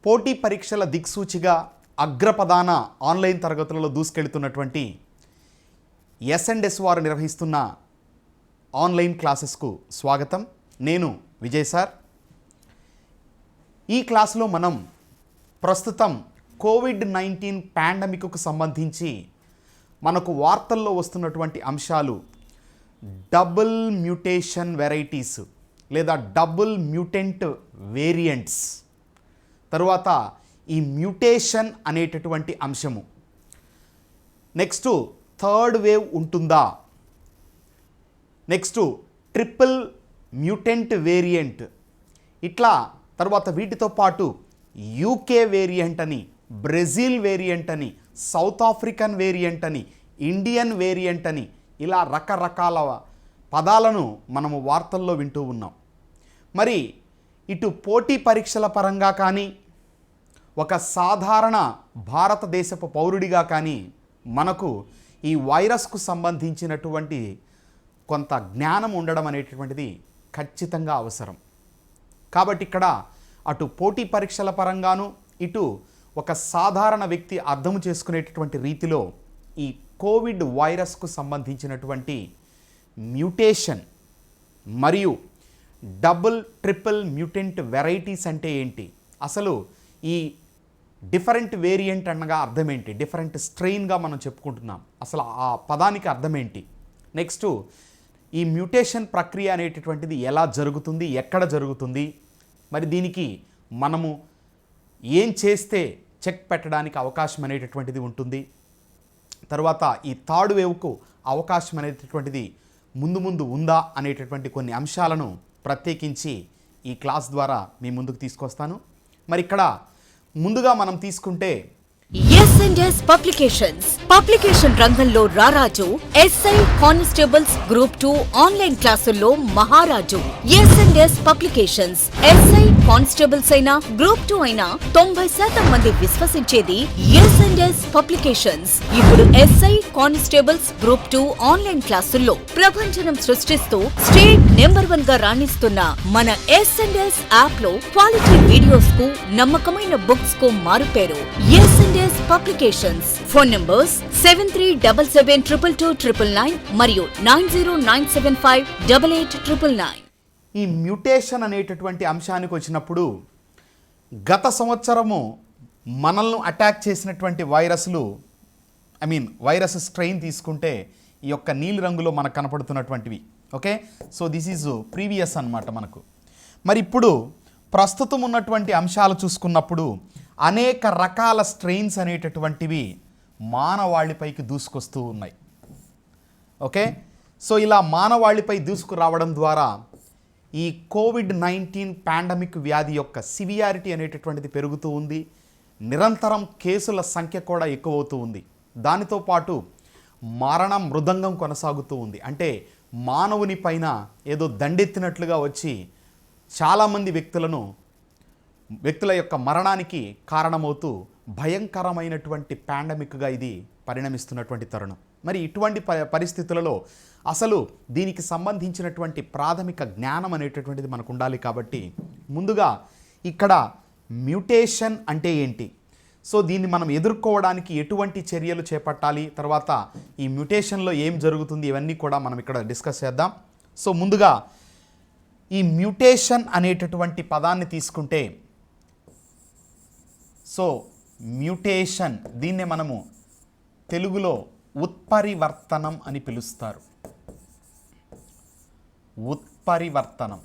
పోటీ పరీక్షల దిక్సూచిగా అగ్రపదాన ఆన్లైన్ తరగతులలో దూసుకెళ్తున్నటువంటి ఎస్&ఎస్ వారు నిర్వహిస్తున్న ఆన్లైన్ క్లాసెస్కు స్వాగతం. నేను విజయ్ సార్. ఈ క్లాస్లో మనం ప్రస్తుతం కోవిడ్-19 పాండమిక్కు సంబంధించి మనకు వార్తల్లో వస్తున్నటువంటి అంశాలు డబుల్ మ్యూటేషన్ వెరైటీస్ లేదా డబుల్ మ్యూటెంట్ వేరియంట్స్, తరువాత ఈ మ్యూటేషన్ అనేటటువంటి అంశము, నెక్స్ట్ థర్డ్ వేవ్ ఉంటుందా, నెక్స్ట్ ట్రిపుల్ మ్యూటెంట్ వేరియంట్, ఇట్లా తర్వాత వీటితో పాటు యూకే వేరియంట్ అని, బ్రెజిల్ వేరియంట్ అని, సౌత్ ఆఫ్రికన్ వేరియంట్ అని, ఇండియన్ వేరియంట్ అని, ఇలా రకరకాల పదాలను మనము వార్తల్లో వింటూ ఉన్నాం. మరి ఇటు పోటీ పరీక్షల పరంగా కానీ ఒక సాధారణ భారతదేశపు పౌరుడిగా కానీ మనకు ఈ వైరస్కు సంబంధించినటువంటి కొంత జ్ఞానం ఉండడం అనేటటువంటిది ఖచ్చితంగా అవసరం. కాబట్టి ఇక్కడ అటు పోటీ పరీక్షల పరంగాను ఇటు ఒక సాధారణ వ్యక్తి అర్థం చేసుకునేటటువంటి రీతిలో ఈ కోవిడ్ వైరస్కు సంబంధించినటువంటి మ్యూటేషన్ మరియు డబుల్ ట్రిపుల్ మ్యూటెంట్ వెరైటీస్ అంటే ఏంటి, అసలు ఈ డిఫరెంట్ వేరియంట్ అనగా అర్థం ఏంటి, డిఫరెంట్ స్ట్రెయిన్గా మనం చెప్పుకుంటున్నాం, అసలు ఆ పదానికి అర్థం ఏంటి, నెక్స్ట్ ఈ మ్యూటేషన్ ప్రక్రియ అనేటటువంటిది ఎలా జరుగుతుంది, ఎక్కడ జరుగుతుంది, మరి దీనికి మనము ఏం చేస్తే చెక్ పెట్టడానికి అవకాశం అనేటటువంటిది ఉంటుంది, తర్వాత ఈ థర్డ్ వేవ్కు అవకాశం అనేటటువంటిది ముందు ఉందా అనేటటువంటి కొన్ని అంశాలను ప్రత్యేకించి ఈ క్లాస్ ద్వారా మీ ముందుకు తీసుకొస్తాను. మరి ఇక్కడ ముందుగా మనం తీసుకుంటే ఎస్&ఎస్ పబ్లికేషన్స్ పబ్లికేషన్ రంగంలో రారాజు. ఎస్ఐ కానిస్టేబుల్స్ గ్రూప్ 2 ఆన్లైన్ క్లాసుల్లో మహారాజు. ఎస్&ఎస్ పబ్లికేషన్స్ ఎస్ఐ కానిస్టేబుల్స్ అయినా గ్రూప్ 2 అయినా 90% మంది విశ్వసించేది ఎస్&ఎస్ పబ్లికేషన్స్. ఇప్పుడు ఎస్ఐ కానిస్టేబుల్స్ గ్రూప్ 2 ఆన్లైన్ క్లాసుల్లో ప్రభంజనం సృష్టిస్తూ స్టేట్ నెంబర్ 1 గా రాణిస్తున్న మన ఎస్&ఎస్ యాప్ లో క్వాలిటీ వీడియోస్ కు, నమ్మకమైన బుక్స్ కు మారుపేరు ఎస్&ఎస్ పబ్లికేషన్స్. ఫోన్ నంబర్స్ 7377222999 మరియు 9097588999. ఈ మ్యూటేషన్ అనేటటువంటి అంశానికి వచ్చినప్పుడు గత సంవత్సరము మనల్ని అటాక్ చేసినటువంటి వైరస్ స్ట్రెయిన్ తీసుకుంటే ఈ యొక్క నీలి రంగులో మనకు కనపడుతున్నటువంటివి. Okay, so this is previous అన్నమాట మనకు. మరి ఇప్పుడు ప్రస్తుతం ఉన్నటువంటి అంశాలు చూసుకున్నప్పుడు అనేక రకాల స్ట్రెయిన్స్ అనేటటువంటివి మానవాళిపైకి దూసుకొస్తూ ఉన్నాయి. ఓకే, సో ఇలా మానవాళిపై దూసుకురావడం ద్వారా ఈ కోవిడ్-19 పాండమిక్ వ్యాధి యొక్క సివియారిటీ అనేటటువంటిది పెరుగుతూ ఉంది. నిరంతరం కేసుల సంఖ్య కూడా ఎక్కువవుతూ ఉంది. దానితో పాటు మరణ మృదంగం కొనసాగుతూ ఉంది. అంటే మానవుని పైన ఏదో దండెత్తినట్లుగా వచ్చి చాలామంది వ్యక్తుల యొక్క మరణానికి కారణమవుతూ భయంకరమైనటువంటి పాండమిక్గా ఇది పరిణమిస్తున్నటువంటి తరుణం. మరి ఇటువంటి పరిస్థితులలో అసలు దీనికి సంబంధించినటువంటి ప్రాథమిక జ్ఞానం అనేటటువంటిది మనకు ఉండాలి. కాబట్టి ముందుగా ఇక్కడ మ్యూటేషన్ అంటే ఏంటి, సో దీన్ని మనం ఎదుర్కోవడానికి ఎటువంటి చర్యలు చేపట్టాలి, తర్వాత ఈ మ్యూటేషన్లో ఏం జరుగుతుంది, ఇవన్నీ కూడా మనం ఇక్కడ డిస్కస్ చేద్దాం. సో ముందుగా ఈ మ్యూటేషన్ అనేటటువంటి పదాన్ని తీసుకుంటే, సో మ్యూటేషన్ దీన్నే మనము తెలుగులో ఉత్పరివర్తనం అని పిలుస్తారు. ఉత్పరివర్తనం,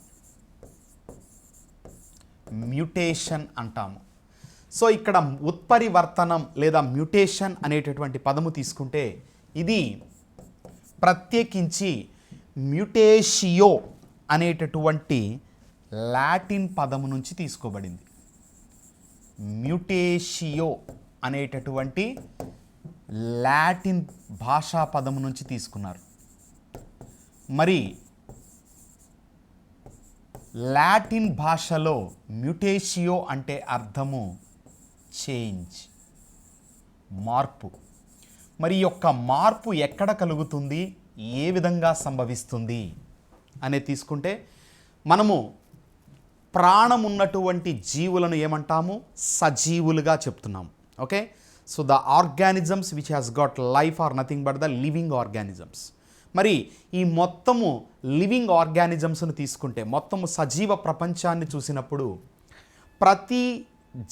మ్యూటేషన్ అంటాము. సో ఇక్కడ ఉత్పరివర్తనం లేదా మ్యూటేషన్ అనేటటువంటి పదము తీసుకుంటే ఇది ప్రత్యేకించి మ్యూటేషియో అనేటటువంటి లాటిన్ పదము నుంచి తీసుకోబడింది. మ్యూటేషియో అనేటటువంటి లాటిన్ భాషా పదము నుంచి తీసుకున్నారు. మరి లాటిన్ భాషలో మ్యూటేషియో అంటే అర్థము చేంజ్, మార్పు. మరి ఈ యొక్క మార్పు ఎక్కడ కలుగుతుంది, ఏ విధంగా సంభవిస్తుంది అనేది తీసుకుంటే మనము ప్రాణం ఉన్నటువంటి జీవులను ఏమంటాము? సజీవులుగా చెప్తున్నాము. Okay, so the organisms which has got life are nothing but the living organisms. మరి ఈ మొత్తము లివింగ్ ఆర్గానిజమ్స్ను తీసుకుంటే, మొత్తము సజీవ ప్రపంచాన్ని చూసినప్పుడు ప్రతి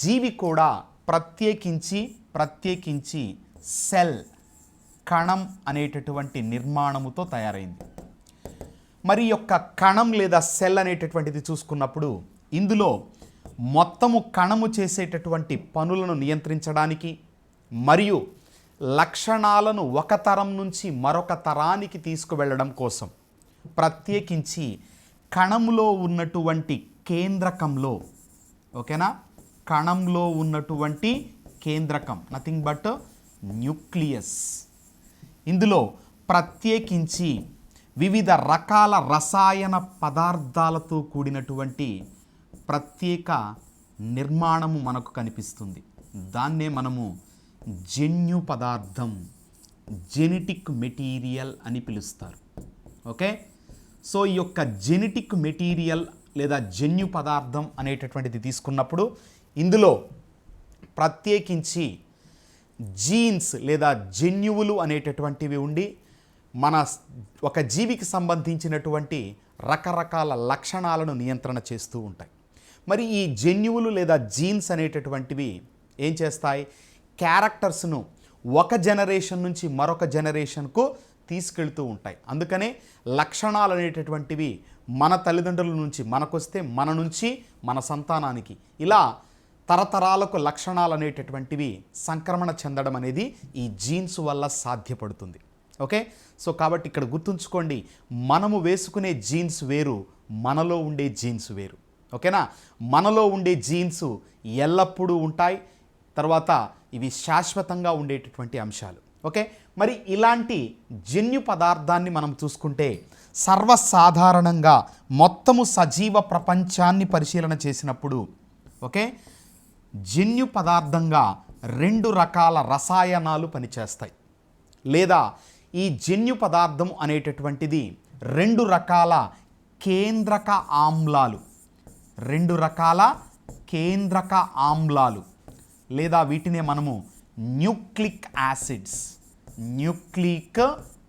జీవి కూడా ప్రత్యేకించి సెల్, కణం అనేటటువంటి నిర్మాణముతో తయారైంది. మరి యొక్క కణం లేదా సెల్ అనేటటువంటిది చూసుకున్నప్పుడు ఇందులో మొత్తము కణము చేసేటటువంటి పనులను నియంత్రించడానికి మరియు లక్షణాలను ఒక తరం నుంచి మరొక తరానికి తీసుకువెళ్ళడం కోసం ప్రత్యేకించి కణంలో ఉన్నటువంటి కేంద్రకంలో, ఓకేనా, కణంలో ఉన్నటువంటి కేంద్రకం నథింగ్ బట్ న్యూక్లియస్, ఇందులో ప్రత్యేకించి వివిధ రకాల రసాయన పదార్థాలతో కూడినటువంటి ప్రత్యేక నిర్మాణము మనకు కనిపిస్తుంది. దాన్నే మనము జన్యు పదార్థం, జెనెటిక్ మెటీరియల్ అని పిలుస్తారు. ఓకే, సో ఈ యొక్క జెనెటిక్ మెటీరియల్ లేదా జన్యు పదార్థం అనేటటువంటిది తీసుకున్నప్పుడు ఇందులో ప్రత్యేకించి జీన్స్ లేదా జన్యువులు అనేటటువంటివి ఉండి మన ఒక జీవికి సంబంధించినటువంటి రకరకాల లక్షణాలను నియంత్రణ చేస్తూ ఉంటాయి. మరి ఈ జన్యువులు లేదా జీన్స్ అనేటటువంటివి ఏం చేస్తాయి? క్యారెక్టర్స్ను ఒక జనరేషన్ నుంచి మరొక జనరేషన్కు తీసుకెళ్తూ ఉంటాయి. అందుకనే లక్షణాలు అనేటటువంటివి మన తల్లిదండ్రుల నుంచి మనకొస్తే మన నుంచి మన సంతానానికి ఇలా తరతరాలకు లక్షణాలు అనేటటువంటివి సంక్రమణ చెందడం అనేది ఈ జీన్స్ వల్ల సాధ్యపడుతుంది. ఓకే, సో కాబట్టి ఇక్కడ గుర్తుంచుకోండి, మనము వేసుకునే జీన్స్ వేరు, మనలో ఉండే జీన్స్ వేరు. ఓకేనా, మనలో ఉండే జీన్స్ ఎల్లప్పుడూ ఉంటాయి, తర్వాత ఇవి శాశ్వతంగా ఉండేటటువంటి అంశాలు. ఓకే, మరి ఇలాంటి జన్యు పదార్థాన్ని మనం చూసుకుంటే సర్వసాధారణంగా మొత్తము సజీవ ప్రపంచాన్ని పరిశీలన చేసినప్పుడు ఓకే జన్యు పదార్థంగా 2 రకాల రసాయనాలు పనిచేస్తాయి, లేదా ఈ జన్యు పదార్థం అనేటటువంటిది 2 రకాల కేంద్రక ఆమ్లాలు, 2 రకాల కేంద్రక ఆమ్లాలు, లేదా వీటినే మనము న్యూక్లిక్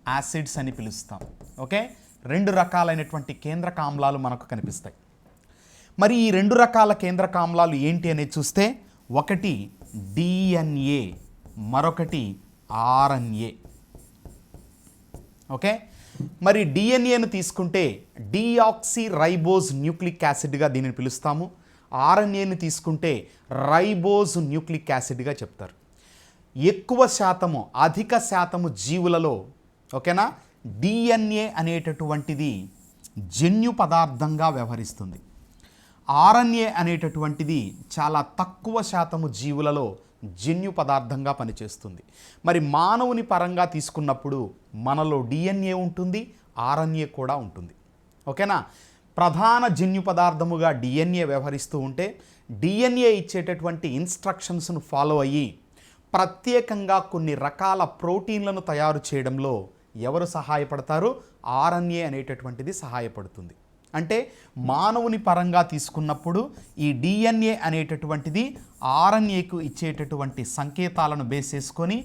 యాసిడ్స్ అని పిలుస్తాం. ఓకే, 2 రకాలైనటువంటి కేంద్రక ఆమ్లాలు మనకు కనిపిస్తాయి. మరి ఈ 2 రకాల కేంద్రక ఆమ్లాలు ఏంటి అనేది చూస్తే ఒకటి డిఎన్ఏ, మరొకటి ఆర్ఎన్ఏ. ఓకే, మరి డిఎన్ఏను తీసుకుంటే డిఆక్సీ రైబోజ్ న్యూక్లిక్ యాసిడ్గా దీనిని పిలుస్తాము. ఆర్ఎన్ఏని తీసుకుంటే రైబోజ్ న్యూక్లిక్ యాసిడ్గా చెప్తారు. ఎక్కువ శాతము, అధిక శాతము జీవులలో ఓకేనా డిఎన్ఏ అనేటటువంటిది జన్యు పదార్థంగా వ్యవహరిస్తుంది. ఆర్ఎన్ఏ అనేటటువంటిది చాలా తక్కువ శాతము జీవులలో జన్యు పదార్థంగా పనిచేస్తుంది. మరి మానవుని పరంగా తీసుకున్నప్పుడు మనలో డిఎన్ఏ ఉంటుంది, ఆర్ఎన్ఏ కూడా ఉంటుంది. ఓకేనా, ప్రధాన జన్యు పదార్థముగా డిఎన్ఏ వ్యవహరిస్తూ ఉంటే డిఎన్ఏ ఇచ్చేటటువంటి ఇన్స్ట్రక్షన్స్ను ఫాలో అయ్యి ప్రత్యేకంగా కొన్ని రకాల ప్రోటీన్లను తయారు చేయడంలో ఎవరు సహాయపడతారు? ఆర్ఎన్ఏ అనేటటువంటిది సహాయపడుతుంది. అంటే మానవుని పరంగా తీసుకున్నప్పుడు ఈ డిఎన్ఏ అనేటటువంటిది ఆర్ఎన్ఏకు ఇచ్చేటటువంటి సంకేతాలను బేస్ చేసుకొని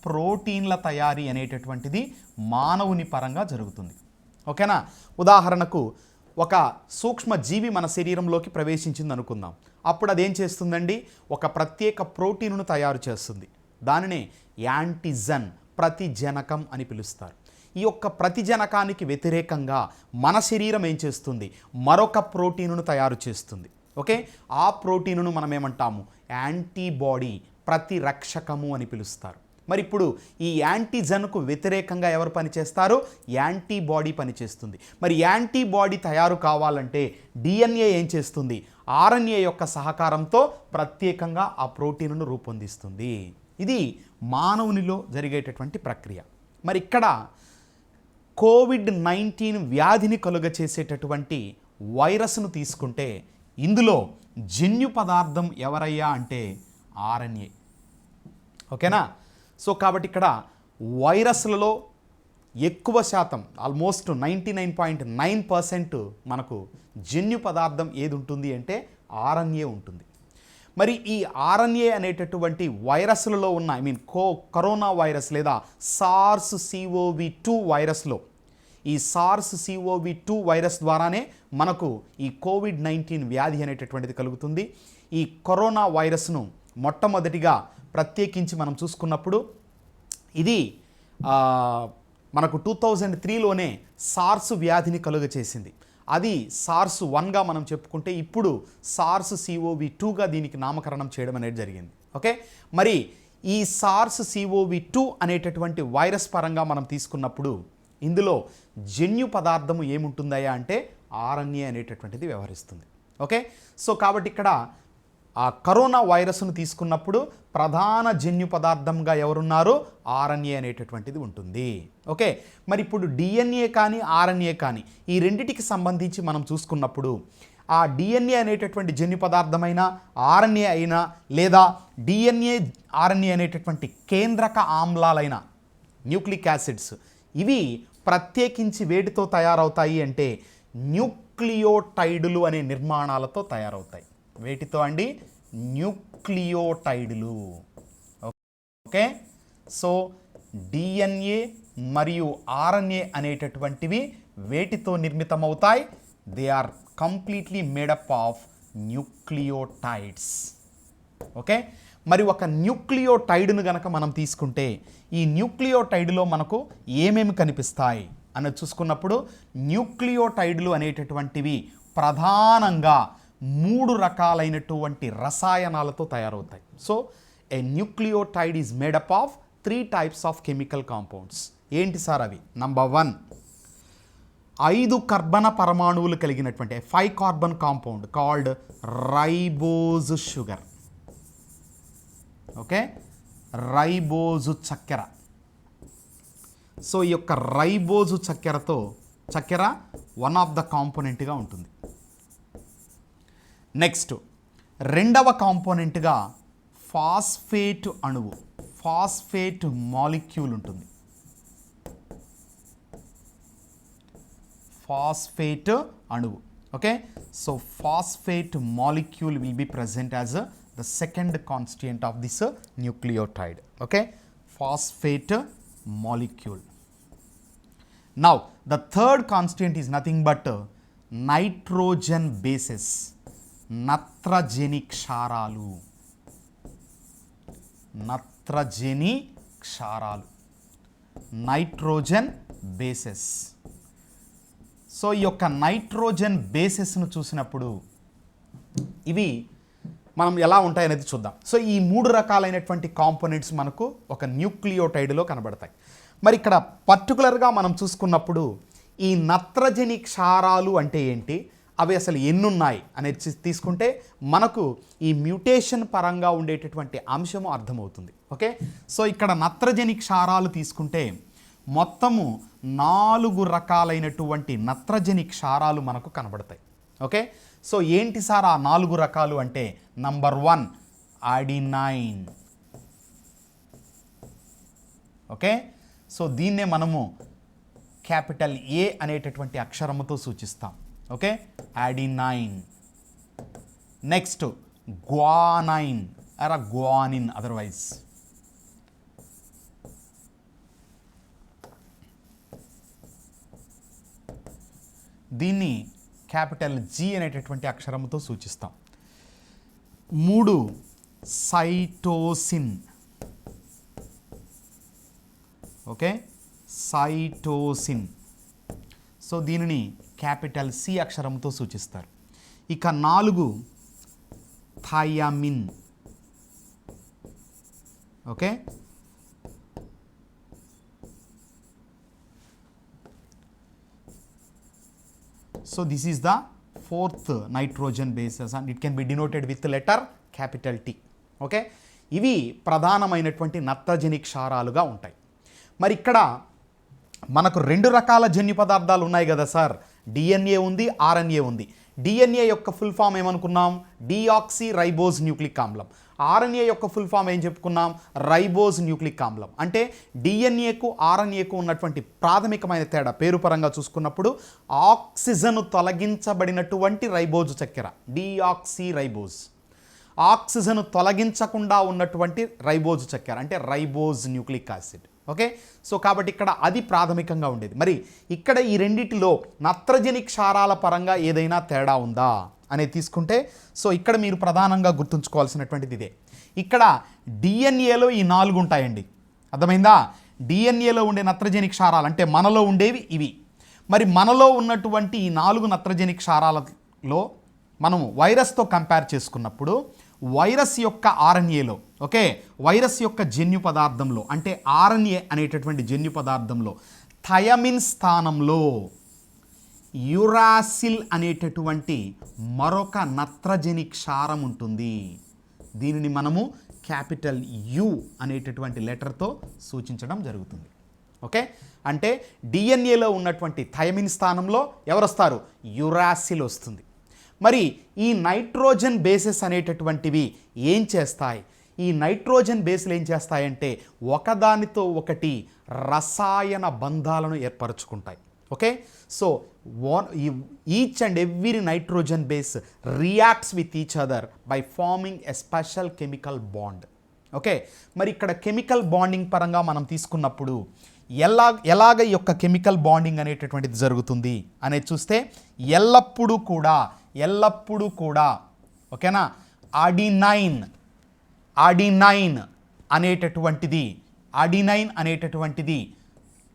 ప్రోటీన్ల తయారీ అనేటటువంటిది మానవుని పరంగా జరుగుతుంది. ఓకేనా, ఉదాహరణకు ఒక సూక్ష్మ జీవి మన శరీరంలోకి ప్రవేశించింది అనుకుందాం. అప్పుడు అదేం చేస్తుందండి? ఒక ప్రత్యేక ప్రోటీన్ను తయారు చేస్తుంది. దానినే యాంటీజన్, ప్రతిజనకం అని పిలుస్తారు. ఈ యొక్క ప్రతిజనకానికి వ్యతిరేకంగా మన శరీరం ఏం చేస్తుంది? మరొక ప్రోటీనును తయారు చేస్తుంది. ఓకే, ఆ ప్రోటీనును మనం ఏమంటాము? యాంటీబాడీ, ప్రతిరక్షకము అని పిలుస్తారు. మరి ఇప్పుడు ఈ యాంటీజన్కు వ్యతిరేకంగా ఎవరు పనిచేస్తారు? యాంటీబాడీ పనిచేస్తుంది. మరి యాంటీబాడీ తయారు కావాలంటే డిఎన్ఏ ఏం చేస్తుంది? ఆర్ఎన్ఏ యొక్క సహకారంతో ప్రత్యేకంగా ఆ ప్రోటీన్ను రూపొందిస్తుంది. ఇది మానవునిలో జరిగేటటువంటి ప్రక్రియ. మరి ఇక్కడ కోవిడ్-19 వ్యాధిని కలుగచేసేటటువంటి వైరస్ను తీసుకుంటే ఇందులో జన్యు పదార్థం ఎవరయ్యా అంటే ఆర్ఎన్ఏ. ఓకేనా, సో కాబట్టి ఇక్కడ వైరస్లలో ఎక్కువ శాతం ఆల్మోస్ట్ 99.9% మనకు జన్యు పదార్థం ఏది ఉంటుంది అంటే ఆర్ఎన్ఏ ఉంటుంది. మరి ఈ ఆర్ఎన్ఏ అనేటటువంటి వైరస్లలో ఉన్న కరోనా వైరస్ లేదా SARS-CoV-2 వైరస్లో ఈ SARS-CoV-2 వైరస్ ద్వారానే మనకు ఈ కోవిడ్-19 వ్యాధి అనేటటువంటిది కలుగుతుంది. ఈ కరోనా వైరస్ను మొట్టమొదటిగా ప్రత్యేకించి మనం చూసుకున్నప్పుడు ఇది మనకు 2003లోనే SARS వ్యాధిని కలుగచేసింది. అది SARS-1గా మనం చెప్పుకుంటే ఇప్పుడు SARS-CoV-2గా దీనికి నామకరణం చేయడం అనేది జరిగింది. ఓకే, మరి ఈ SARS-CoV-2 అనేటటువంటి వైరస్ పరంగా మనం తీసుకున్నప్పుడు ఇందులో జన్యు పదార్థము ఏముంటుందయ్యా అంటే ఆర్ఎన్ఏ అనేటటువంటిది వ్యవహరిస్తుంది. ఓకే, సో కాబట్టి ఇక్కడ ఆ కరోనా వైరస్ను తీసుకున్నప్పుడు ప్రధాన జన్యు పదార్థంగా ఎవరున్నారు? ఆర్ఎన్ఏ అనేటటువంటిది ఉంటుంది. ఓకే, మరి ఇప్పుడు డిఎన్ఏ కానీ ఆర్ఎన్ఏ కానీ ఈ రెండిటికి సంబంధించి మనం చూసుకున్నప్పుడు ఆ డిఎన్ఏ అనేటటువంటి జన్యు పదార్థమైనా ఆర్ఎన్ఏ అయినా లేదా డిఎన్ఏ ఆర్ఎన్ఏ అనేటటువంటి కేంద్రక ఆమ్లాలైన న్యూక్లిక్ యాసిడ్స్ ఇవి ప్రత్యేకించి వేటితో తయారవుతాయి అంటే న్యూక్లియోటైడులు అనే నిర్మాణాలతో తయారవుతాయి. వేటితో అండి? న్యూక్లియోటైడులు. ఓకే, సో డిఎన్ఏ మరియు ఆర్ఎన్ఏ అనేటటువంటివి వేటితో నిర్మితమవుతాయి? They are completely made up of nucleotides. Okay, మరి ఒక న్యూక్లియోటైడ్ను గనక మనం తీసుకుంటే ఈ న్యూక్లియోటైడ్లో మనకు ఏమేమి కనిపిస్తాయి అని చూసుకున్నప్పుడు న్యూక్లియోటైడ్లు అనేటటువంటివి ప్రధానంగా 3 రకాలైనటువంటి రసాయనాలతో తయారవుతాయి. So a nucleotide is made up of 3 types of chemical compounds. ఏంటి సార్ అవి? నంబర్ 1 5 కర్బన పరమాణువులు కలిగినటువంటి 5 carbon compound called ribose sugar. Okay, ribose చక్కెర. సో ఈ యొక్క రైబోజు చక్కెర వన్ ఆఫ్ ద కాంపోనెంట్గా ఉంటుంది. నెక్స్ట్ రెండవ కాంపోనెంట్గా ఫాస్ఫేట్ అణువు, ఫాస్ఫేట్ మాలిక్యూల్ ఉంటుంది. ఫాస్ఫేట్ అణువు. Okay, so phosphate molecule will be present as the second constituent of this nucleotide. Okay, phosphate molecule. Now the third constituent is nothing but nitrogen bases, నత్రజని క్షారాలు. నత్రజని క్షారాలు, nitrogen bases. So ఈ యొక్క nitrogen బేసెస్ను చూసినప్పుడు ఇవి మనం ఎలా ఉంటాయనేది చూద్దాం. సో ఈ 3 రకాలైనటువంటి కాంపోనెంట్స్ మనకు ఒక న్యూక్లియోటైడ్లో కనబడతాయి. మరి ఇక్కడ పర్టికులర్గా మనం చూసుకున్నప్పుడు ఈ నత్రజని క్షారాలు అంటే ఏంటి, అవి అసలు ఎన్నున్నాయి అనేది తీసుకుంటే మనకు ఈ మ్యూటేషన్ పరంగా ఉండేటటువంటి అంశము అర్థమవుతుంది. ఓకే, సో ఇక్కడ నత్రజని క్షారాలు తీసుకుంటే మొత్తము 4 రకాలైనటువంటి నత్రజని క్షారాలు మనకు కనబడతాయి. ఓకే, సో ఏంటి సార్ ఆ 4 రకాలు అంటే నంబర్ 1 అడినైన్. ఓకే, సో దీన్నే మనము క్యాపిటల్ ఏ అనేటటువంటి అక్షరముతో సూచిస్తాం. Okay, adenine. Next guanine or guanine otherwise. దీన్ని క్యాపిటల్ జీ అనేటటువంటి అక్షరముతో సూచిస్తాం. 3 సైటోసిన్. Okay, cytosine. సో దీనిని క్యాపిటల్ సి అక్షరంతో సూచిస్తారు. ఇక 4 thiamine. Okay, so this is the 4th nitrogen bases and it can be denoted with the letter capital T. Okay, ఇవి ప్రధానమైనటువంటి నత్రజని క్షారాలుగా ఉంటాయి. మరి ఇక్కడ మనకు 2 రకాల జన్యు పదార్థాలు ఉన్నాయి కదా సార్, డిఎన్ఏ ఉంది, ఆర్ఎన్ఏ ఉంది. డిఎన్ఏ యొక్క ఫుల్ ఫామ్ ఏమనుకున్నాం? డిఆక్సీ రైబోజ్ న్యూక్లిక్ ఆమ్లం. ఆర్ఎన్ఏ యొక్క ఫుల్ ఫామ్ ఏం చెప్పుకున్నాం? రైబోజ్ న్యూక్లిక్ ఆమ్లం. అంటే డిఎన్ఏకు ఆర్ఎన్ఏకు ఉన్నటువంటి ప్రాథమికమైన తేడా పేరు పరంగా చూసుకున్నప్పుడు ఆక్సిజన్ తొలగించబడినటువంటి రైబోజ్ చక్కెర, డిఆక్సీ రైబోజ్. ఆక్సిజన్ తొలగించకుండా ఉన్నటువంటి రైబోజ్ చక్కెర అంటే ribose nucleic acid. Okay, so కాబట్టి ఇక్కడ అది ప్రాథమికంగా ఉండేది. మరి ఇక్కడ ఈ రెండిటిలో నత్రజని క్షారాల పరంగా ఏదైనా తేడా ఉందా అనేది తీసుకుంటే, సో ఇక్కడ మీరు ప్రధానంగా గుర్తుంచుకోవాల్సినటువంటిది ఇదే. ఇక్కడ డిఎన్ఏలో ఈ 4 ఉంటాయండి, అర్థమైందా? డిఎన్ఏలో ఉండే నత్రజని క్షారాలు అంటే మనలో ఉండేవి ఇవి. మరి మనలో ఉన్నటువంటి ఈ 4 నత్రజని క్షారాలలో మనము వైరస్తో కంపేర్ చేసుకున్నప్పుడు వైరస్ యొక్క ఆర్ఎన్ఏలో, ఓకే, వైరస్ యొక్క జన్యు పదార్థంలో అంటే ఆర్ఎన్ఏ అనేటటువంటి జన్యు పదార్థంలో థయమిన్ స్థానంలో యురాసిల్ అనేటటువంటి మరొక నత్రజని క్షారం ఉంటుంది. దీనిని మనము క్యాపిటల్ యు అనేటటువంటి లెటర్తో సూచించడం జరుగుతుంది. ఓకే, అంటే డిఎన్ఏలో ఉన్నటువంటి థయమిన్ స్థానంలో ఎవరు వస్తారు? యురాసిల్ వస్తుంది. మరి ఈ నైట్రోజన్ బేసెస్ అనేటటువంటివి ఏం చేస్తాయి? ఈ నైట్రోజన్ బేస్లు ఏం చేస్తాయంటే ఒకదానితో ఒకటి రసాయన బంధాలను ఏర్పరచుకుంటాయి. Okay, so each and every nitrogen base reacts with each other by forming a special chemical bond. Okay, మరి ఇక్కడ కెమికల్ బాండింగ్ పరంగా మనం తీసుకున్నప్పుడు ఎలాగ ఈ యొక్క కెమికల్ బాండింగ్ అనేటటువంటిది జరుగుతుంది అనేది చూస్తే ఎల్లప్పుడూ కూడా ఓకేనా, అడినైన్ అనేటటువంటిది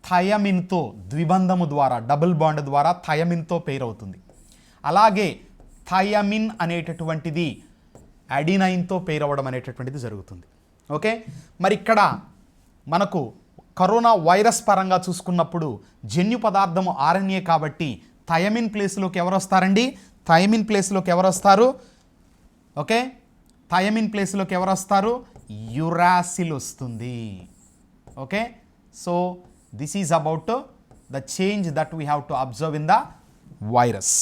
థయమిన్తో ద్విబంధము ద్వారా డబుల్ బాండ్ ద్వారా థయమిన్తో పేర్ అవుతుంది. అలాగే థయమిన్ అనేటటువంటిది అడినైన్తో పేర్ అవ్వడం అనేటటువంటిది జరుగుతుంది. ఓకే, మరి ఇక్కడ మనకు కరోనా వైరస్ పరంగా చూసుకున్నప్పుడు జన్యు పదార్థము ఆర్ఎన్ఏ కాబట్టి థయమిన్ ప్లేస్లోకి ఎవరు వస్తారండి? థయమిన్ ప్లేస్లోకి ఎవరు వస్తారు? ఓకే, థయమిన్ ప్లేస్లోకి ఎవరు వస్తారు? యురాసిల్ వస్తుంది. Okay, so this is about the change that we have to observe in the virus.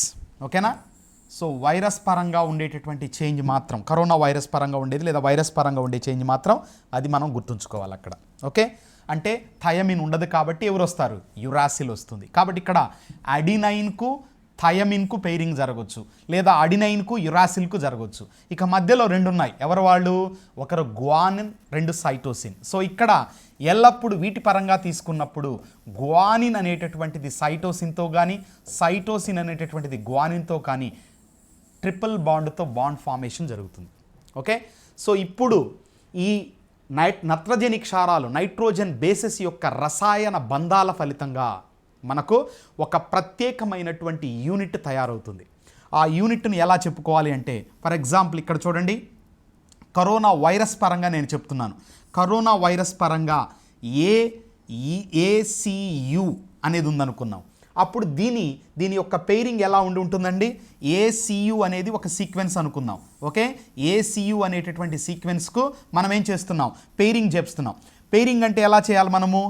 ఓకేనా, సో వైరస్ పరంగా ఉండేటటువంటి చేంజ్ మాత్రం, కరోనా వైరస్ పరంగా ఉండేది లేదా వైరస్ పరంగా ఉండే చేంజ్ మాత్రం అది మనం గుర్తుంచుకోవాలి అక్కడ. ఓకే, అంటే థయమిన్ ఉండదు కాబట్టి ఎవరు వస్తారు? యురాసిల్ వస్తుంది. కాబట్టి ఇక్కడ అడినైన్కు థయమిన్కు పెయిరింగ్ జరగవచ్చు, లేదా అడినైన్కు యురాసిల్కు జరగవచ్చు. ఇక మధ్యలో 2 ఉన్నాయి. ఎవరు వాళ్ళు? ఒకరు గ్వానిన్, 2 సైటోసిన్. సో ఇక్కడ ఎల్లప్పుడూ వీటి పరంగా తీసుకున్నప్పుడు గ్వానిన్ అనేటటువంటిది సైటోసిన్తో కానీ సైటోసిన్ అనేటటువంటిది గ్వానిన్తో కానీ ట్రిపుల్ బాండ్తో బాండ్ ఫార్మేషన్ జరుగుతుంది. ఓకే, సో ఇప్పుడు ఈ నత్రజని క్షారాలు నైట్రోజన్ బేసెస్ యొక్క రసాయన బంధాల ఫలితంగా మనకు ఒక ప్రత్యేకమైనటువంటి యూనిట్ తయారవుతుంది. ఆ యూనిట్ని ఎలా చెప్పుకోవాలి అంటే, ఫర్ ఎగ్జాంపుల్ ఇక్కడ చూడండి, కరోనా వైరస్ పరంగా నేను చెప్తున్నాను. కరోనా వైరస్ పరంగా ఏసియు అనేది ఉందనుకున్నాం. అప్పుడు దీని యొక్క పెయిరింగ్ ఎలా ఉంటుందండి? ఏసియు అనేది ఒక సీక్వెన్స్ అనుకుందాం. ఓకే, ఏసియు అనేటటువంటి సీక్వెన్స్కు మనం ఏం చేస్తున్నాం? పెయిరింగ్ చేస్తున్నాం. పెయిరింగ్ అంటే ఎలా చేయాలి మనము?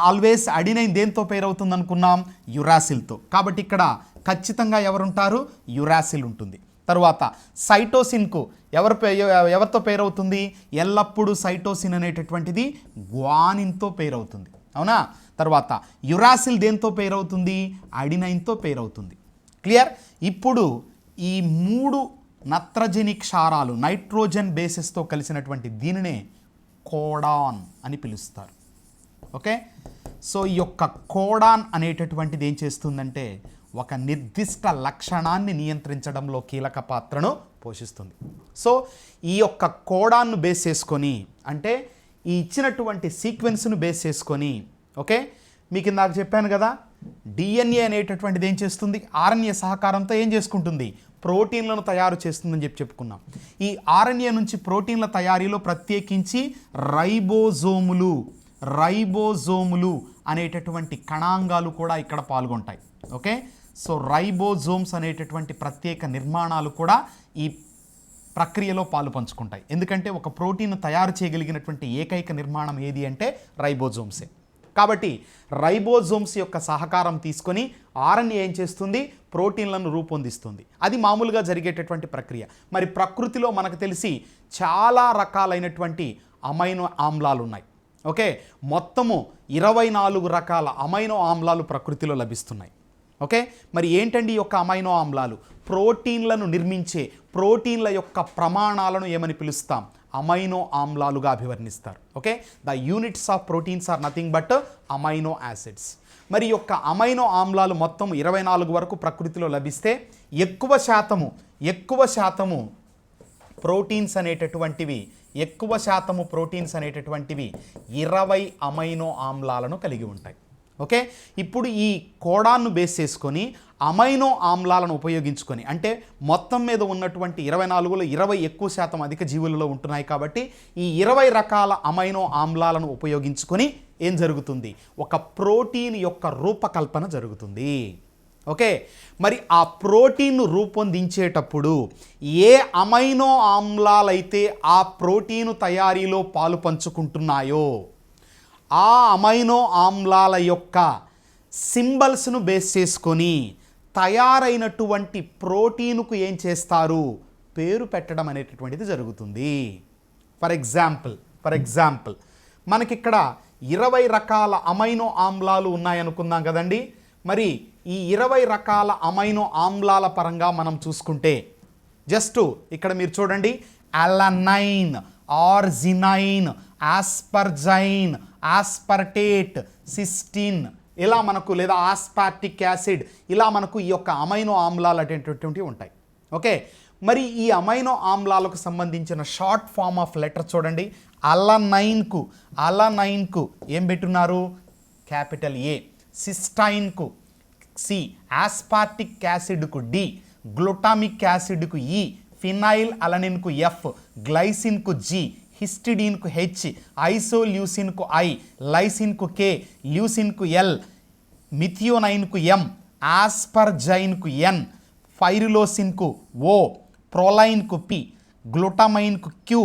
ఆల్వేస్ అడినైన్ దేంతో పేర్ అవుతుంది అనుకున్నాం? యురాసిల్తో. కాబట్టి ఇక్కడ ఖచ్చితంగా ఎవరుంటారు? యురాసిల్ ఉంటుంది. తరువాత సైటోసిన్కు ఎవరితో పేర్ అవుతుంది? ఎల్లప్పుడూ సైటోసిన్ అనేటటువంటిది గ్వానిన్తో పేర్ అవుతుంది, అవునా? తర్వాత యురాసిల్ దేంతో పేర్ అవుతుంది? అడినైన్తో పేర్ అవుతుంది. క్లియర్? ఇప్పుడు ఈ 3 నత్రజని క్షారాలు నైట్రోజన్ బేసెస్తో కలిసినటువంటి దీనినే కోడాన్ అని పిలుస్తారు. ఓకే, సో ఈ యొక్క కోడాన్ అనేటటువంటిది ఏం చేస్తుందంటే ఒక నిర్దిష్ట లక్షణాన్ని నియంత్రించడంలో కీలక పాత్రను పోషిస్తుంది. సో ఈ యొక్క కోడాన్ను బేస్ చేసుకొని, అంటే ఈ ఇచ్చినటువంటి సీక్వెన్స్ను బేస్ చేసుకొని, ఓకే, మీకు ఇందాక చెప్పాను కదా, డిఎన్ఏ అనేటటువంటిది ఏం చేస్తుంది? ఆర్ఎన్ఏ సహకారంతో ఏం చేసుకుంటుంది? ప్రోటీన్లను తయారు చేస్తుందని చెప్పుకున్నాం. ఈ ఆర్ఎన్ఏ నుంచి ప్రోటీన్ల తయారీలో ప్రత్యేకించి రైబోజోములు అనేటటువంటి కణాంగాలు కూడా ఇక్కడ పాల్గొంటాయి. ఓకే, సో రైబోజోమ్స్ అనేటటువంటి ప్రత్యేక నిర్మాణాలు కూడా ఈ ప్రక్రియలో పాలు పంచుకుంటాయి. ఎందుకంటే ఒక ప్రోటీన్ తయారు చేయగలిగినటువంటి ఏకైక నిర్మాణం ఏది అంటే రైబోజోమ్సే. కాబట్టి రైబోజోమ్స్ యొక్క సహకారం తీసుకొని ఆర్ఎన్ఏ ఏం చేస్తుంది, ప్రోటీన్లను రూపొందిస్తుంది. అది మామూలుగా జరిగేటటువంటి ప్రక్రియ. మరి ప్రకృతిలో మనకు తెలిసి చాలా రకాలైనటువంటి అమైనో ఆమ్లాలు ఉన్నాయి. ఓకే, మొత్తము 24 రకాల అమైనో ఆమ్లాలు ప్రకృతిలో లభిస్తున్నాయి. ఓకే, మరి ఏంటండి ఈ యొక్క అమైనో ఆమ్లాలు? ప్రోటీన్లను నిర్మించే ప్రోటీన్ల యొక్క ప్రమాణాలను ఏమని పిలుస్తాం? అమైనో ఆమ్లాలుగా అభివర్ణిస్తారు. Okay, the units of proteins are nothing but amino acids. మరి యొక్క అమైనో ఆమ్లాలు మొత్తం 24 వరకు ప్రకృతిలో లభిస్తే ఎక్కువ శాతము ప్రోటీన్స్ అనేటటువంటివి 20 అమైనో ఆమ్లాలను కలిగి ఉంటాయి. ఓకే, ఇప్పుడు ఈ కోడాన్ను బేస్ చేసుకొని అమైనో ఆమ్లాలను ఉపయోగించుకొని, అంటే మొత్తం మీద ఉన్నటువంటి 24లో 20 ఎక్కువ శాతం అధిక జీవులలో ఉంటున్నాయి కాబట్టి ఈ 20 రకాల అమైనో ఆమ్లాలను ఉపయోగించుకొని ఏం జరుగుతుంది, ఒక ప్రోటీన్ యొక్క రూపకల్పన జరుగుతుంది. ఓకే, మరి ఆ ప్రోటీన్ను రూపొందించేటప్పుడు ఏ అమైనో ఆమ్లాలైతే ఆ ప్రోటీను తయారీలో పాలు పంచుకుంటున్నాయో ఆ అమైనో ఆమ్లాల యొక్క సింబల్స్ను బేస్ చేసుకొని తయారైనటువంటి ప్రోటీనుకు ఏం చేస్తారు, పేరు పెట్టడం అనేటటువంటిది జరుగుతుంది. ఫర్ ఎగ్జాంపుల్ మనకిక్కడ 20 రకాల అమైనో ఆమ్లాలు ఉన్నాయనుకుందాం కదండి. మరి ఈ 20 రకాల అమైనో ఆమ్లాల పరంగా మనం చూసుకుంటే జస్ట్ ఇక్కడ మీరు చూడండి, అలనైన్, ఆర్జినైన్, ఆస్పర్జైన్, ఆస్పర్టేట్, సిస్టిన్, ఇలా మనకు, లేదా ఆస్పార్టిక్ యాసిడ్, ఇలా మనకు ఈ యొక్క అమైనో ఆమ్లాలు అనేటటువంటివి ఉంటాయి. ఓకే, మరి ఈ అమైనో ఆమ్లాలకు సంబంధించిన షార్ట్ ఫామ్ ఆఫ్ లెటర్ చూడండి. అలనైన్కు ఏం పెట్టున్నారు, క్యాపిటల్ ఏ. సిస్టైన్కు సి, ఆస్పార్టిక్ యాసిడ్కు డి, గ్లూటామిక్ యాసిడ్కు ఈ, ఫినైల్ అలనిన్కు ఎఫ్, గ్లైసిన్కు జి, హిస్టిడిన్కు హెచ్, ఐసోల్యూసిన్కు ఐ, లైసిన్కు కే, ల్యూసిన్కు ఎల్, మిథియోనైన్కు ఎం, ఆస్పర్జైన్కు ఎన్, ఫైరిలోసిన్కు ఓ, ప్రొలైన్కు పి, గ్లూటమైన్కు క్యూ,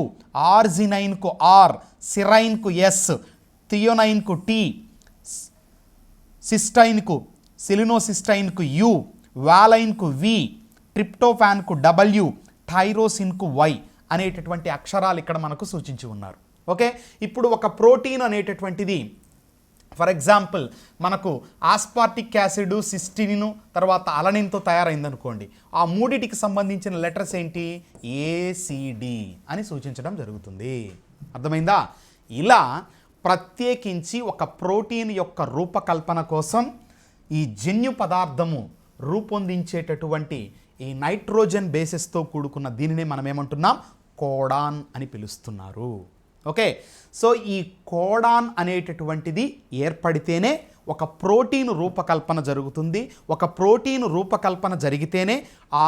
ఆర్జినైన్కు ఆర్, సిరైన్కు ఎస్, థియోనైన్కు టీ, సిలినోసిస్టైన్కు యు, వాలైన్కు వి, ట్రిప్టోఫాన్కు డబ్ల్యూ, థైరోసిన్కు వై అనేటటువంటి అక్షరాలు ఇక్కడ మనకు సూచించి ఉన్నారు. ఓకే, ఇప్పుడు ఒక ప్రోటీన్ అనేటటువంటిది ఫర్ ఎగ్జాంపుల్ మనకు ఆస్పార్టిక్ యాసిడ్, సిస్టిన్, తర్వాత అలనిన్తో తయారైందనుకోండి. ఆ మూడిటికి సంబంధించిన లెటర్స్ ఏంటి, ఏసిడి అని సూచించడం జరుగుతుంది. అర్థమైందా? ఇలా ప్రత్యేకించి ఒక ప్రోటీన్ యొక్క రూపకల్పన కోసం ఈ జన్యు పదార్థము రూపొందించేటటువంటి ఈ నైట్రోజన్ బేసెస్తో కూడుకున్న దీనినే మనం ఏమంటున్నాం, కోడాన్ అని పిలుస్తున్నారు. ఓకే, సో ఈ కోడాన్ అనేటటువంటిది ఏర్పడితేనే ఒక ప్రోటీన్ రూపకల్పన జరుగుతుంది. ఒక ప్రోటీన్ రూపకల్పన జరిగితేనే ఆ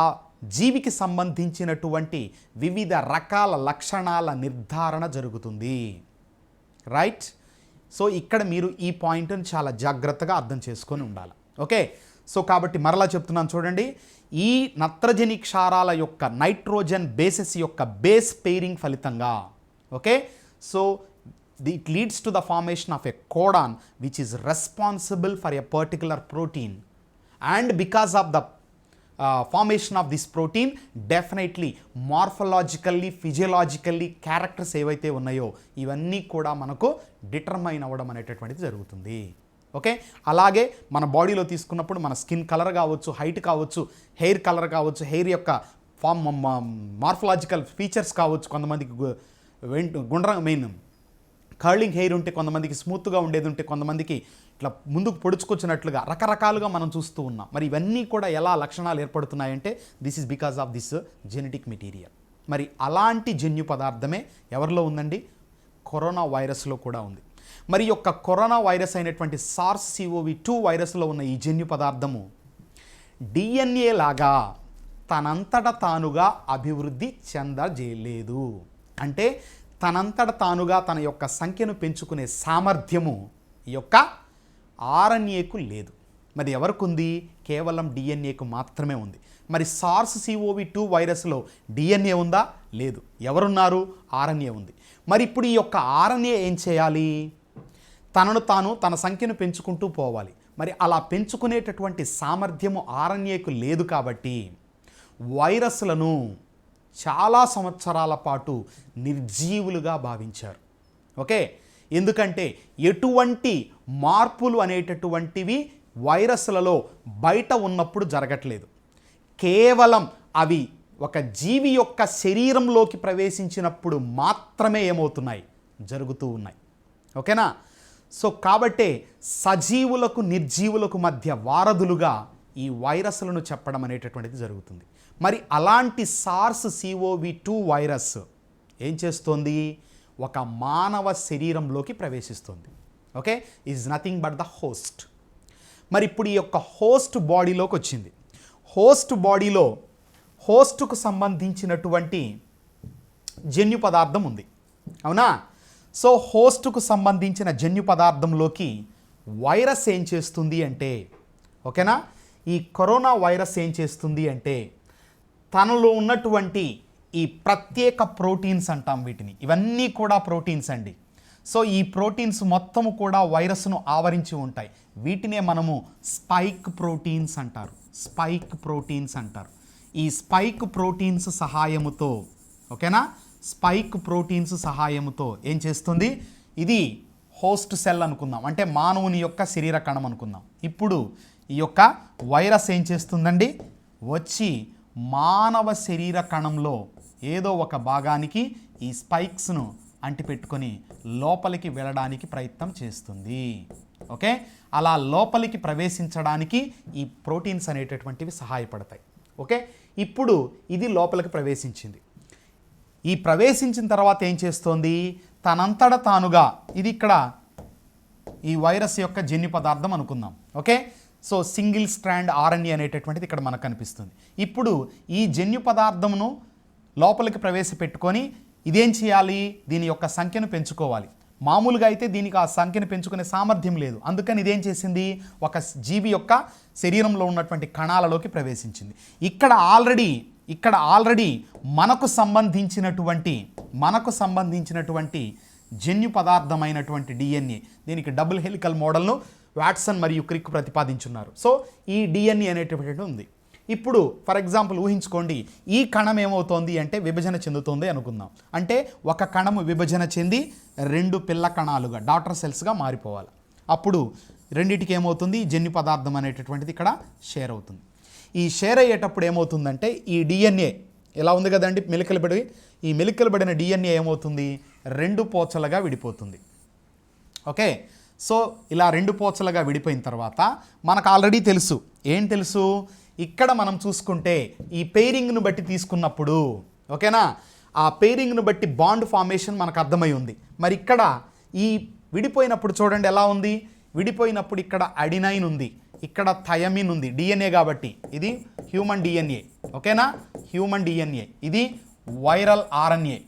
జీవికి సంబంధించినటువంటి వివిధ రకాల లక్షణాల నిర్ధారణ జరుగుతుంది. రైట్? సో ఇక్కడ మీరు ఈ పాయింట్ని చాలా జాగ్రత్తగా అర్థం చేసుకొని ఉండాలి. ఓకే, సో కాబట్టి మరలా చెప్తున్నాను చూడండి, ఈ నత్రజని క్షారాల యొక్క నైట్రోజన్ బేసెస్ యొక్క బేస్ పెయిరింగ్ ఫలితంగా, okay, so it leads to the formation of a codon which is responsible for a particular protein, and because of the formation of this protein definitely morphologically, physiologically characters ఏవైతే ఉన్నాయో ఇవన్నీ కూడా మనకు determine అవ్వడం అనేటటువంటిది జరుగుతుంది. Okay, అలాగే మన బాడీలో తీసుకున్నప్పుడు మన స్కిన్ కలర్ కావచ్చు, హైట్ కావచ్చు, హెయిర్ కలర్ కావచ్చు, హెయిర్ యొక్క మార్ఫలాజికల్ ఫీచర్స్ కావచ్చు, కొంతమందికి కర్లింగ్ హెయిర్ ఉంటే, కొంతమందికి స్మూత్గా ఉండేది ఉంటే, కొంతమందికి ఇట్లా ముందుకు పొడుచుకొచ్చినట్లుగా రకరకాలుగా మనం చూస్తూ ఉన్నాం. మరి ఇవన్నీ కూడా ఎలా లక్షణాలు ఏర్పడుతున్నాయంటే this is because of this genetic material. మరి అలాంటి జన్యు పదార్థమే ఎవరిలో ఉందండి, కరోనా వైరస్లో కూడా ఉంది. మరి యొక్క కరోనా వైరస్ అయినటువంటి SARS-CoV-2 వైరస్లో ఉన్న ఈ జన్యు పదార్థము DNA లాగా తనంతట తానుగా అభివృద్ధి చెందజేయలేదు. అంటే తనంతట తానుగా తన యొక్క సంఖ్యను పెంచుకునే సామర్థ్యము ఈ యొక్క RNAకు లేదు. మరి ఎవరికి ఉంది, కేవలం DNAకు మాత్రమే ఉంది. మరి SARS-CoV-2 వైరస్లో DNA ఉందా, లేదు. ఎవరున్నారు, RNA ఉంది. మరి ఇప్పుడు ఈ యొక్క RNA ఏం చేయాలి, తన సంఖ్యను పెంచుకుంటూ పోవాలి. మరి అలా పెంచుకునేటటువంటి సామర్థ్యము ఆర్ఎన్ఏకు లేదు కాబట్టి వైరస్లను చాలా సంవత్సరాల పాటు నిర్జీవులుగా భావించారు. ఓకే, ఎందుకంటే ఎటువంటి మార్పులు అనేటటువంటివి వైరస్లలో బయట ఉన్నప్పుడు జరగట్లేదు. కేవలం అవి ఒక జీవి యొక్క శరీరంలోకి ప్రవేశించినప్పుడు మాత్రమే ఏమవుతున్నాయి, జరుగుతూ ఉన్నాయి. ఓకేనా? సో కాబట్టే సజీవులకు నిర్జీవులకు మధ్య వారధులుగా ఈ వైరస్లను చెప్పడం అనేటటువంటిది జరుగుతుంది. మరి అలాంటి SARS-CoV-2 వైరస్ ఏం చేస్తోంది, ఒక మానవ శరీరంలోకి ప్రవేశిస్తుంది. Okay, is nothing but the host. మరి ఇప్పుడు ఈ యొక్క హోస్ట్ బాడీలోకి వచ్చింది. హోస్ట్ బాడీలో హోస్ట్కు సంబంధించినటువంటి జన్యు పదార్థం ఉంది, అవునా? సో హోస్ట్కు సంబంధించిన జన్యు పదార్థంలోకి వైరస్ ఏం చేస్తుంది అంటే, ఓకేనా, ఈ కరోనా వైరస్ ఏం చేస్తుంది అంటే తనలో ఉన్నటువంటి ఈ ప్రత్యేక ప్రోటీన్స్ అంటాం వీటిని, ఇవన్నీ కూడా ప్రోటీన్స్ అండి. సో ఈ ప్రోటీన్స్ మొత్తము కూడా వైరస్ను ఆవరించి ఉంటాయి. వీటినే మనము స్పైక్ ప్రోటీన్స్ అంటారు. స్పైక్ ప్రోటీన్స్ అంటారు. ఈ స్పైక్ ప్రోటీన్స్ సహాయముతో, ఓకేనా, స్పైక్ ప్రోటీన్స్ సహాయముతో ఏం చేస్తుంది, ఇది హోస్ట్ సెల్ అనుకుందాం, అంటే మానవుని యొక్క శరీర కణం అనుకుందాం. ఇప్పుడు ఈ యొక్క వైరస్ ఏం చేస్తుందండి, వచ్చి మానవ శరీర కణంలో ఏదో ఒక భాగానికి ఈ స్పైక్స్ను అంటిపెట్టుకొని లోపలికి వెళ్ళడానికి ప్రయత్నం చేస్తుంది. ఓకే, అలా లోపలికి ప్రవేశించడానికి ఈ ప్రోటీన్స్ అనేటటువంటివి సహాయపడతాయి. ఓకే, ఇప్పుడు ఇది లోపలికి ప్రవేశించింది. ఈ ప్రవేశించిన తర్వాత ఏం చేస్తోంది, తనంతట తానుగా, ఇది ఇక్కడ ఈ వైరస్ యొక్క జన్యు పదార్థం అనుకుందాం. Okay, so single strand RNA అనేటటువంటిది ఇక్కడ మనకు కనిపిస్తుంది. ఇప్పుడు ఈ జన్యు పదార్థమును లోపలికి ప్రవేశపెట్టుకొని ఇదేం చేయాలి, దీని యొక్క సంఖ్యను పెంచుకోవాలి. మామూలుగా అయితే దీనికి ఆ సంఖ్యను పెంచుకునే సామర్థ్యం లేదు. అందుకని ఇదేం చేసింది, ఒక జీవి యొక్క శరీరంలో ఉన్నటువంటి కణాలలోకి ప్రవేశించింది. ఇక్కడ ఆల్రెడీ మనకు సంబంధించినటువంటి జన్యు పదార్థమైనటువంటి డిఎన్ఏ, దీనికి డబుల్ హెలికల్ మోడల్ను వాట్సన్ మరియు క్రిక్ ప్రతిపాదించున్నారు. సో ఈ డిఎన్ఏ అనేటటువంటి ఉంది. ఇప్పుడు ఫర్ ఎగ్జాంపుల్ ఊహించుకోండి, ఈ కణం ఏమవుతోంది అంటే విభజన చెందుతోంది అనుకుందాం. అంటే ఒక కణము విభజన చెంది 2 పిల్ల కణాలుగా, డాటర్ సెల్స్గా మారిపోవాలి. అప్పుడు రెండిటికి ఏమవుతుంది, జన్యు పదార్థం అనేటటువంటిది ఇక్కడ షేర్ అవుతుంది. ఈ షేర్ అయ్యేటప్పుడు ఏమవుతుందంటే ఈ డిఎన్ఏ ఇలా ఉంది కదండి, ఈ మెలికలబడిన డిఎన్ఏ ఏమవుతుంది, 2 పోచలుగా విడిపోతుంది. ఓకే, సో ఇలా 2 పోచలుగా విడిపోయిన తర్వాత మనకు ఆల్రెడీ తెలుసు, ఏం తెలుసు, ఇక్కడ మనం చూసుకుంటే ఈ పెయిరింగ్ను బట్టి తీసుకున్నప్పుడు, ఓకేనా, ఆ పెయిరింగ్ను బట్టి బాండ్ ఫార్మేషన్ మనకు అర్థమై ఉంది. మరి ఇక్కడ ఈ విడిపోయినప్పుడు చూడండి ఎలా ఉంది, విడిపోయినప్పుడు ఇక్కడ అడినైన్ ఉంది, ఇక్కడ థయమిన్ ఉంది, డిఎన్ఏ కాబట్టి ఇది హ్యూమన్ డిఎన్ఏ. ఓకేనా, హ్యూమన్ డిఎన్ఏ, ఇది వైరల్ ఆర్ఎన్ఏ.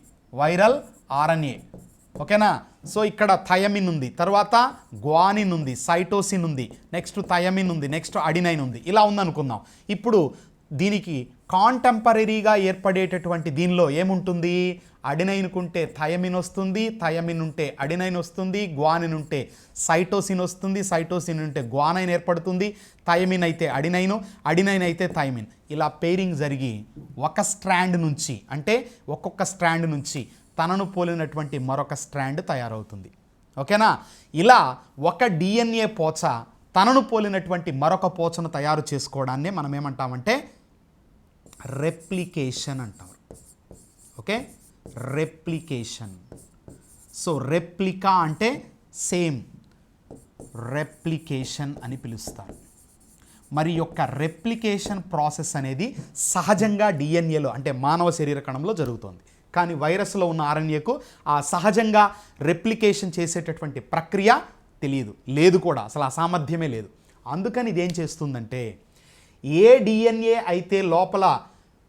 ఓకేనా, సో ఇక్కడ థయమిన్ ఉంది, తర్వాత గ్వానిన్ ఉంది, సైటోసిన్ ఉంది, నెక్స్ట్ థయమిన్ ఉంది, నెక్స్ట్ అడినైన్ ఉంది, ఇలా ఉందనుకుందాం. ఇప్పుడు దీనికి కాంటెంపరీగా ఏర్పడేటటువంటి దీనిలో ఏముంటుంది, అడినైన్కు ఉంటే థయమిన్ వస్తుంది, థయమిన్ ఉంటే అడినైన్ వస్తుంది, గ్వానిన్ ఉంటే సైటోసిన్ వస్తుంది, సైటోసిన్ ఉంటే గ్వానైన్ ఏర్పడుతుంది, థయమిన్ అయితే అడినైన్ అయితే థయమిన్. ఇలా పెయిరింగ్ జరిగి ఒక స్ట్రాండ్ నుంచి, అంటే ఒక్కొక్క స్ట్రాండ్ నుంచి తనను పోలినటువంటి మరొక స్ట్రాండ్ తయారవుతుంది. ఓకేనా, ఇలా ఒక డిఎన్ఏ పోచ తనను పోలినటువంటి మరొక పోచను తయారు చేసుకోవడాన్నే మనం ఏమంటామంటే రెప్లికేషన్ అంటాం. Okay, replication. సో రెప్లికా అంటే సేమ్, రెప్లికేషన్ అని పిలుస్తారు. మరి యొక్క రెప్లికేషన్ ప్రాసెస్ అనేది సహజంగా డిఎన్ఏలో, అంటే మానవ శరీర కణంలో జరుగుతుంది. కానీ వైరస్లో ఉన్న ఆర్ఎన్ఏకు ఆ సహజంగా రెప్లికేషన్ చేసేటటువంటి ప్రక్రియ తెలియదు, లేదు కూడా, అసలు ఆ సామర్థ్యమే లేదు. అందుకని ఇదేం చేస్తుందంటే, ఏ డిఎన్ఏ అయితే లోపల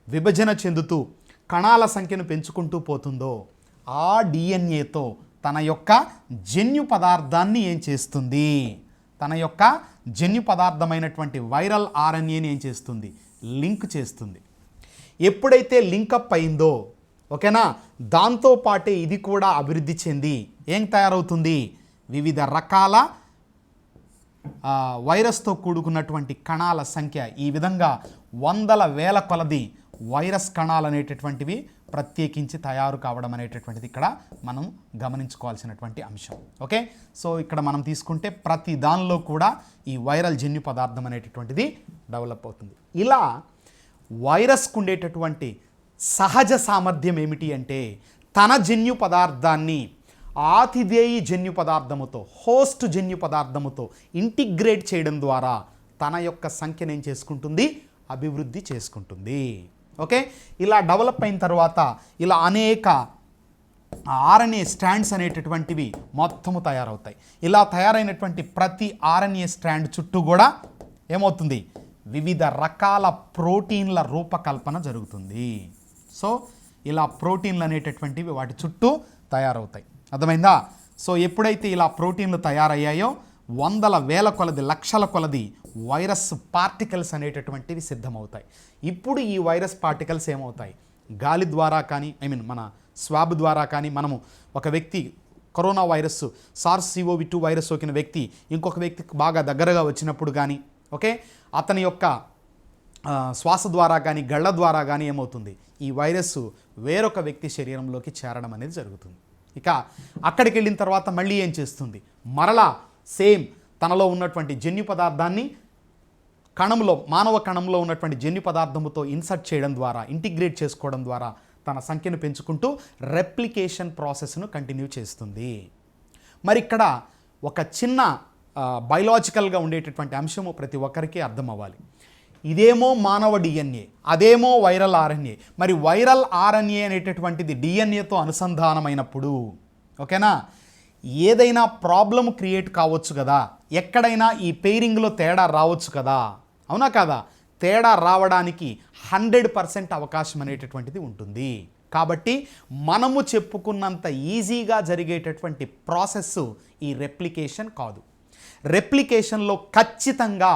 విభజన చెందుతూ కణాల సంఖ్యను పెంచుకుంటూ పోతుందో ఆ డిఎన్ఏతో తన యొక్క జన్యు పదార్థాన్ని ఏం చేస్తుంది, తన యొక్క జన్యు పదార్థమైనటువంటి వైరల్ ఆర్ఎన్ఏని ఏం చేస్తుంది, లింక్ చేస్తుంది. ఎప్పుడైతే లింకప్ అయిందో, ఓకేనా, దాంతోపాటే ఇది కూడా అభివృద్ధి చెంది ఏం తయారవుతుంది, వివిధ రకాల వైరస్తో కూడుకున్నటువంటి కణాల సంఖ్య, ఈ విధంగా వందల వేల కొలది వైరస్ కణాలు అనేటటువంటివి ప్రత్యేకించి తయారు కావడం అనేటటువంటిది ఇక్కడ మనం గమనించుకోవాల్సినటువంటి అంశం. ఓకే, సో ఇక్కడ మనం తీసుకుంటే ప్రతి దానిలో కూడా ఈ వైరల్ జన్యు పదార్థం అనేటటువంటిది డెవలప్ అవుతుంది. ఇలా వైరస్కు ఉండేటటువంటి సహజ సామర్థ్యం ఏమిటి అంటే తన జన్యు పదార్థాన్ని ఆతిథేయి జన్యు పదార్థముతో, హోస్ట్ జన్యు పదార్థముతో ఇంటిగ్రేట్ చేయడం ద్వారా తన యొక్క సంఖ్యను ఏం చేసుకుంటుంది, అభివృద్ధి చేసుకుంటుంది. ఓకే, ఇలా డెవలప్ అయిన తర్వాత ఇలా అనేక ఆర్ఎన్ఏ స్ట్రాండ్స్ అనేటటువంటివి మొత్తము తయారవుతాయి. ఇలా తయారైనటువంటి ప్రతి ఆర్ఎన్ఏ స్ట్రాండ్ చుట్టూ కూడా ఏమవుతుంది, వివిధ రకాల ప్రోటీన్ల రూపకల్పన జరుగుతుంది. సో ఇలా ప్రోటీన్లు అనేటటువంటివి వాటి చుట్టూ తయారవుతాయి. అర్థమైందా? సో ఎప్పుడైతే ఇలా ప్రోటీన్లు తయారయ్యాయో వందల వేల కొలది, లక్షల కొలది వైరస్ పార్టికల్స్ అనేటటువంటివి సిద్ధమవుతాయి. ఇప్పుడు ఈ వైరస్ పార్టికల్స్ ఏమవుతాయి, గాలి ద్వారా కానీ, మన స్వాబ్ ద్వారా కానీ, మనము ఒక వ్యక్తి కరోనా వైరస్ SARS-CoV-2 వైరస్ సోకిన వ్యక్తి ఇంకొక వ్యక్తికి బాగా దగ్గరగా వచ్చినప్పుడు కానీ, ఓకే, అతని యొక్క శ్వాస ద్వారా కానీ, గళ్ళ ద్వారా కానీ ఏమవుతుంది, ఈ వైరస్ వేరొక వ్యక్తి శరీరంలోకి చేరడం అనేది జరుగుతుంది. ఇక అక్కడికి వెళ్ళిన తర్వాత మళ్ళీ ఏం చేస్తుంది, మరలా సేమ్ తనలో ఉన్నటువంటి జన్యు పదార్థాన్ని కణంలో, మానవ కణంలో ఉన్నటువంటి జన్యు పదార్థముతో ఇన్సర్ట్ చేయడం ద్వారా, ఇంటిగ్రేట్ చేసుకోవడం ద్వారా తన సంఖ్యను పెంచుకుంటూ రెప్లికేషన్ ప్రాసెస్ను కంటిన్యూ చేస్తుంది. మరి ఇక్కడ ఒక చిన్న బయలాజికల్గా ఉండేటటువంటి అంశము ప్రతి ఒక్కరికి అర్థం అవ్వాలి. ఇదేమో మానవ డిఎన్ఏ, అదేమో వైరల్ ఆర్ఎన్ఏ. మరి వైరల్ ఆర్ఎన్ఏ అనేటటువంటిది డిఎన్ఏతో అనుసంధానమైనప్పుడు, ఓకేనా, ఏదైనా ప్రాబ్లం క్రియేట్ కావచ్చు కదా, ఎక్కడైనా ఈ పెయిరింగ్లో తేడా రావచ్చు కదా, అవునా కదా? తేడా రావడానికి 100% అవకాశం అనేటటువంటిది ఉంటుంది. కాబట్టి మనము చెప్పుకున్నంత ఈజీగా జరిగేటటువంటి ప్రాసెస్ ఈ రెప్లికేషన్ కాదు. రెప్లికేషన్లో ఖచ్చితంగా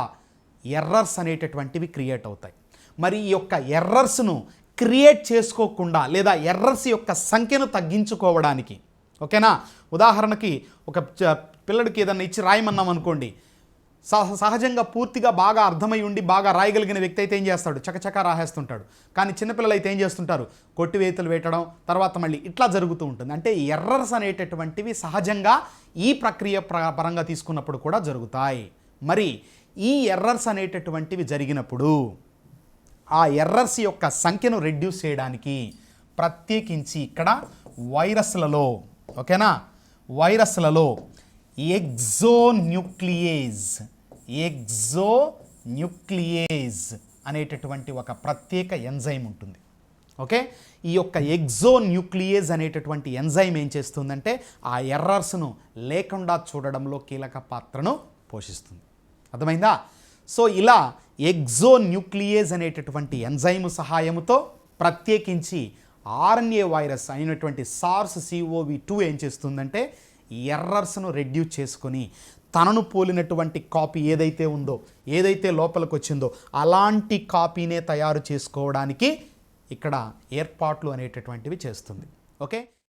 ఎర్రర్స్ అనేటటువంటివి క్రియేట్ అవుతాయి. మరి ఈ యొక్క ఎర్రర్స్ను క్రియేట్ చేసుకోకుండా లేదా ఎర్రర్స్ యొక్క సంఖ్యను తగ్గించుకోవడానికి, ఓకేనా, ఉదాహరణకి ఒక పిల్లడికి ఏదన్నా ఇచ్చి రాయమన్నాం అనుకోండి, సహజంగా పూర్తిగా బాగా అర్థమై ఉండి బాగా రాయగలిగిన వ్యక్తి అయితే ఏం చేస్తాడు, చకచకా రాసేస్తుంటాడు. కానీ చిన్నపిల్లలు అయితే ఏం చేస్తుంటారు, కొట్టివేతలు వేయటం, తర్వాత మళ్ళీ ఇట్లా జరుగుతూ ఉంటుంది. అంటే ఎర్రర్స్ అనేటటువంటివి సహజంగా ఈ ప్రక్రియ పరంగా తీసుకున్నప్పుడు కూడా జరుగుతాయి. మరి ఈ ఎర్రర్స్ అనేటటువంటివి జరిగినప్పుడు ఆ ఎర్రర్స్ యొక్క సంఖ్యను రెడ్యూస్ చేయడానికి ప్రత్యేకించి ఇక్కడ వైరస్లలో, ఓకేనా, వైరస్లలో ఎగ్జోన్యూక్లియేజ్ అనేటటువంటి ఒక ప్రత్యేక ఎంజైమ్ ఉంటుంది. ఓకే, ఈ యొక్క ఎగ్జోన్యూక్లియేజ్ అనేటటువంటి ఎంజైమ్ ఏం చేస్తుందంటే ఆ ఎర్రర్స్ను లేకుండా చూడడంలో కీలక పాత్రను పోషిస్తుంది. అర్థమైందా? సో ఇలా ఎగ్జోన్యూక్లియేజ్ అనేటటువంటి ఎంజైమ్ సహాయముతో ప్రత్యేకించి ఆర్ఎన్ఏ వైరస్ అయినటువంటి SARS-CoV-2 ఏం చేస్తుందంటే ఎర్రర్స్ను రెడ్యూస్ చేసుకొని తనను పోలినటువంటి కాపీ ఏదైతే ఉందో, ఏదైతే లోపలికి వచ్చిందో అలాంటి కాపీనే తయారు చేసుకోవడానికి ఇక్కడ ఏర్పాట్లు అనేటటువంటివి చేస్తుంది. ఓకే.